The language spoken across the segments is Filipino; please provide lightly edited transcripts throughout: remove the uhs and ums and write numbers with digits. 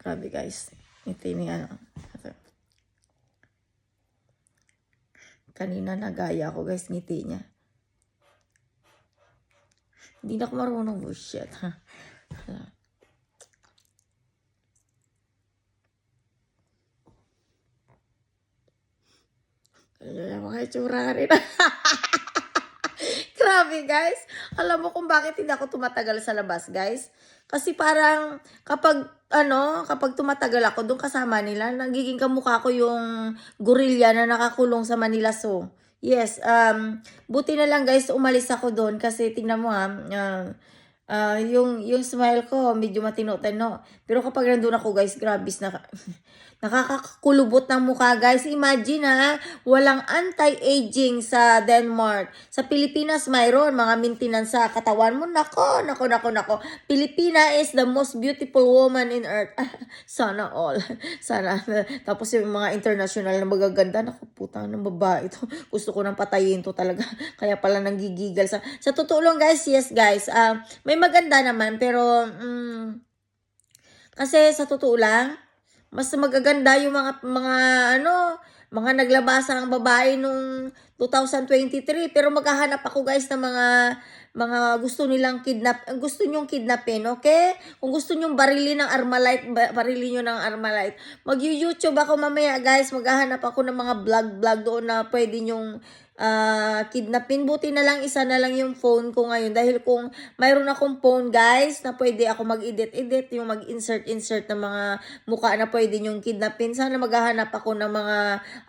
Grabe guys. Ngiti niya. Kanina nagaya ako guys, ngiti niya. Hindi na ako marunong bullshit. Ayan, mga itsura ka rin. Grabe guys. Alam mo kung bakit hindi ako tumatagal sa labas guys? Kasi parang kapag tumatagal ako doon kasama nila, nagiging kamukha ko yung gorilla na nakakulong sa Manila Zoo. Yes, buti na lang guys umalis ako doon kasi tingnan mo yung smile ko medyo matino-tino. Pero kapag nandun ako guys, grabe na nakakakulubot ng mukha guys. Imagine walang anti-aging sa Denmark. Sa Pilipinas mayroon mga maintenance sa katawan mo. Nako. Pilipina is the most beautiful woman in earth. Sana all. Sana. Tapos yung mga international na magaganda, naku puta ng babae ito. Gusto ko nang patayin to talaga. Kaya pala nanggigigal sa totoo lang guys. Yes guys. May maganda naman pero kasi sa totoo lang mas magaganda yung mga naglabasa ang babae nung 2023 pero maghahanap ako guys ng mga gusto nilang gusto nyong kidnapin, okay? Kung gusto nyong barilin ng Armalite, barilin nyo ng Armalite. Mag-YouTube ako mamaya guys, maghahanap ako ng mga vlog doon na pwede nyong kidnapin. Buti na lang isa na lang yung phone ko ngayon dahil kung mayroon akong phone guys na pwede ako mag-edit yung mag-insert ng mga mukha na pwede nyong kidnapin. Sana maghahanap ako ng mga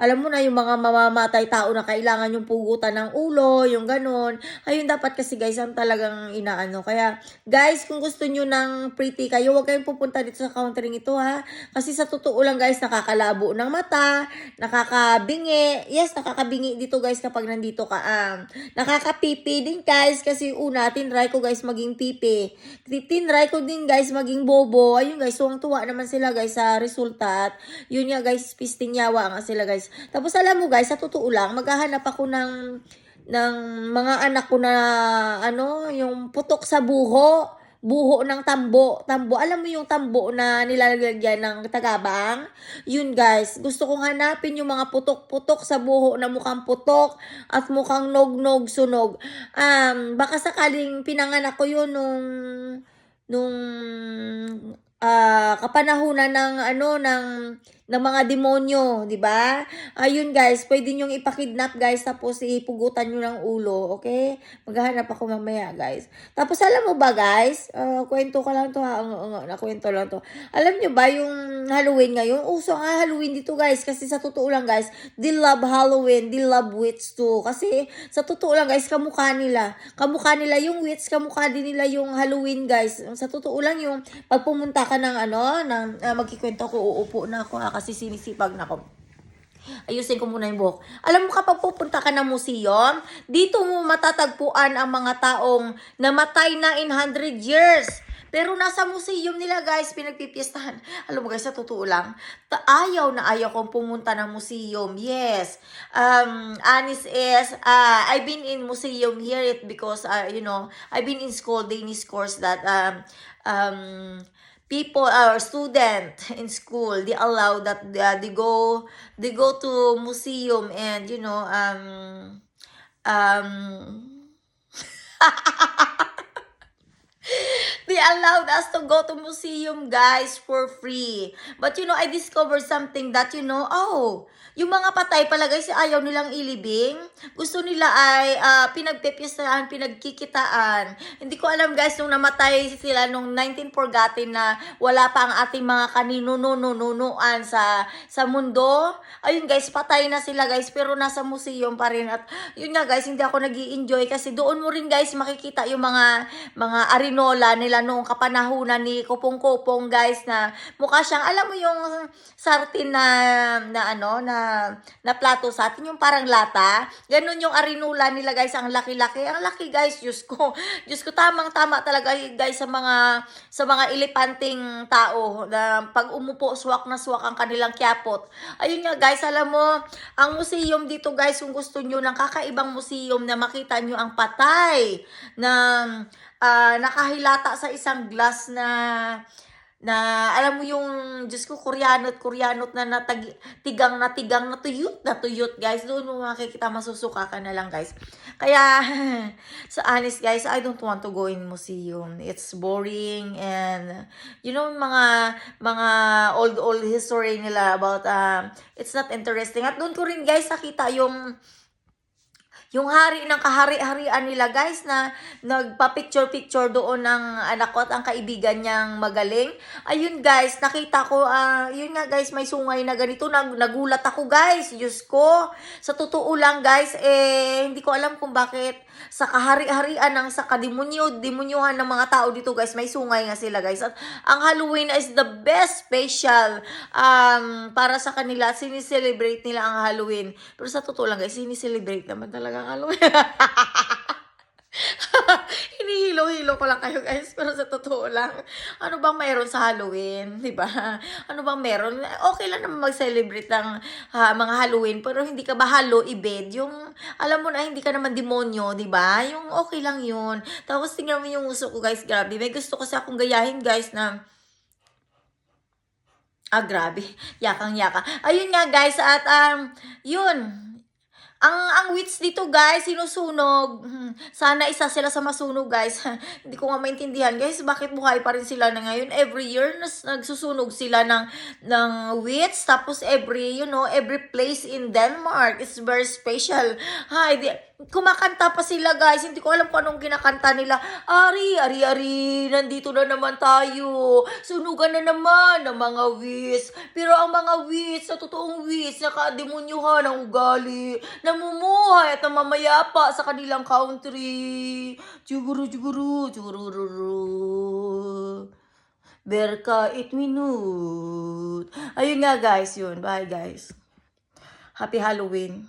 alam mo na yung mga mamamatay tao na kailangan yung pugutan ng ulo, yung ganun. Ayun dapat kasi guys ang talagang inaano. Kaya guys kung gusto nyo ng pretty kayo, huwag kayong pupunta dito sa countering ito kasi sa totoo lang guys nakakalabo ng mata, nakakabingi. Yes, nakakabingi dito guys kapag nandito ka. Nakakapipi din guys kasi tinry ko guys maging pipi. Tinry ko din guys maging bobo. Ayun guys, tuwang-tuwa naman sila guys sa resulta. At yun nga guys, pisting yawa nga sila guys. Tapos alam mo guys, sa totoo lang, maghahanap ako ng mga anak ko na yung putok sa buho ng tambo. Alam mo yung tambo na nilalagyan ng tagabang? Yun guys, gusto kong hanapin yung mga putok-putok sa buho na mukhang putok at mukhang nog-nog sunog. Baka sakaling pinanganak ko yun nung kapanahunan ng mga demonyo, di ba? Ayun guys, pwede nyong ipakidnap guys tapos ipugutan nyo ng ulo, okay? Maghahanap ako mamaya guys. Tapos alam mo ba guys, kwento ko lang to nakwento lang to. Alam nyo ba yung Halloween ngayon? Uso nga Halloween dito guys kasi sa totoo lang guys, they love Halloween, they love witch too. Kasi sa totoo lang guys, kamukha nila yung witch, kamukha din nila yung Halloween guys. Sa totoo lang yung pag pumunta ka ng magkikwento ko, uupo na ako kasi sinisipag na ako. Ayusin ko muna yung buhok. Alam mo kapag pupunta ka ng museum, dito mo matatagpuan ang mga taong namatay na in 100 years. Pero nasa museum nila guys, pinagpipiestahan. Alam mo guys, sa totoo lang, ayaw kong pumunta ng museum. Yes. Honest is, I've been in museum here because, I've been in school, Danish course that, people or student in school, they allow that they go to museum and they allowed us to go to museum guys for free. But I discovered something that yung mga patay pala guys ayaw nilang ilibing. Gusto nila ay pinagpepiestahan, pinagkikitaan. Hindi ko alam guys nung namatay sila nung 1940 na wala pa ang ating mga kaninunununuan sa mundo. Ayun guys, patay na sila guys pero nasa museum pa rin. At yun nga guys, hindi ako nag-i-enjoy kasi doon mo rin guys makikita yung mga arinola nila noong kapanahunan ni Kupong-Kupong guys na mukha siyang alam mo yung sartin na plato sa atin, yung parang lata. Ganun yung arinula nila guys, ang laki-laki. Ang laki guys, Diyos ko. Tamang-tama talaga guys sa mga elepanting tao na pag umupo, swak na swak ang kanilang kyapot. Ayun nga guys, alam mo, ang museum dito guys, kung gusto nyo ng kakaibang museum na makita nyo ang patay ng nakahilata sa isang glass na alam mo yung, Diyos ko, Koreanot tigang na tuyot, guys. Doon mo makikita, masusuka ka na lang, guys. Kaya, sa honest, guys, I don't want to go in museum. It's boring and, mga old history nila about, it's not interesting. At doon ko rin, guys, nakita yung hari ng kahari-harian nila, guys, na nagpa-picture-picture doon ng anak ko at ang kaibigan niyang magaling. Ayun, guys, nakita ko, yun nga, guys, may sungay na ganito. Nagulat ako, guys. Diyos ko. Sa totoo lang, guys, hindi ko alam kung bakit sa kahari-harian ng sa demunyuhan ng mga tao dito, guys, may sungay nga sila, guys. At ang Halloween is the best special para sa kanila. Sinicelebrate nila ang Halloween. Pero sa totoo lang, guys, sinicelebrate naman talaga ang Halloween. Hinihilo-hilo ko lang kayo, guys. Pero sa totoo lang, ano bang mayroon sa Halloween? Diba? Ano bang meron? Okay lang naman mag-celebrate ng mga Halloween. Pero hindi ka ba ibed? Yung, alam mo na, hindi ka naman demonyo, diba? Yung okay lang yun. Tapos tingnan mo yung uso ko, guys. Grabe. May gusto kasi akong gayahin, guys, na grabe. Yakang-yaka. Ayun nga, guys. At, yun. Ang wits dito, guys, sinusunog. Sana isa sila sa masunog, guys. Hindi ko nga maintindihan, guys, bakit buhay pa rin sila na ngayon. Every year, nagsusunog sila ng wits. Tapos every place in Denmark is very special. Kumakanta pa sila, guys. Hindi ko alam kung anong kinakanta nila. Ari, nandito na naman tayo. Sunugan na naman ng mga wits. Pero ang mga wits, sa totoong wits, nakademunyuhan ang ugali. Namumuhay at namamayapa sa kanilang country. Chuguru. Berka 8 minute. Ayun nga, guys, yun. Bye, guys. Happy Halloween.